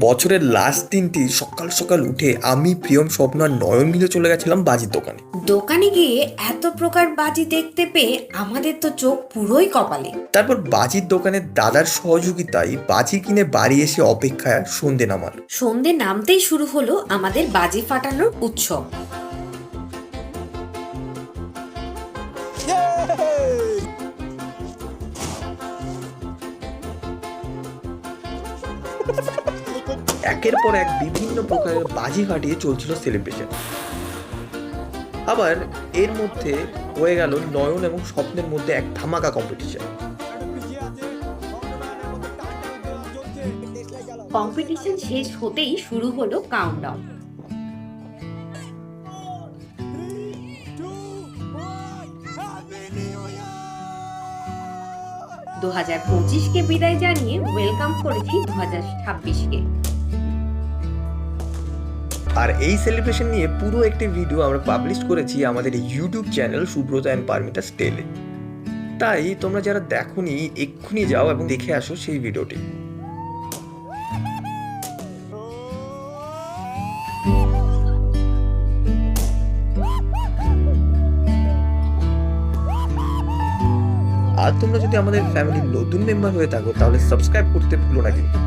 বছরের লাস্ট দিনটি সকাল সকাল উঠে আমি, প্রিয়ম, স্বপ্ন আর নয়ন মিলে চলে গেছিলাম বাজির দোকানে। দোকানে গিয়ে এত প্রকার বাজি দেখতে পেয়ে আমাদের তো চোখ পুরোই কপালে। তারপর বাজির দোকানের দাদার সহযোগিতায় বাজি কিনে বাড়ি এসে অপেক্ষায় সন্ধে নামার। সন্ধে নামতেই শুরু হলো আমাদের বাজি ফাটানোর উৎসব। একের পর এক বিভিন্ন প্রকারের বাজি ফাটিয়ে চলছিল সেলিব্রেশন। আবার এর মধ্যে হয়ে গেল নয়ন এবং স্বপ্নের মধ্যে এক ধামাকা কম্পিটিশন। কম্পিটিশন শেষ হতেই শুরু হলো কাউন্টডাউন। 2025কে বিদায় জানিয়ে ওয়েলকাম করেছি 2026কে। আর এই সেলিব্রেশন নিয়ে পুরো একটি ভিডিও আমরা পাবলিশ করেছি আমাদের YouTube channel Subrata and Paramita স্টেলে। তাই তোমরা যারা দেখোনি এক্ষুনি যাও এবং দেখে আসো সেই ভিডিওটি। আর তোমরা যদি আমাদের ফ্যামিলির নতুন মেম্বার হয়ে থাকো তাহলে সাবস্ক্রাইব করতে ভুলো না কিন্তু।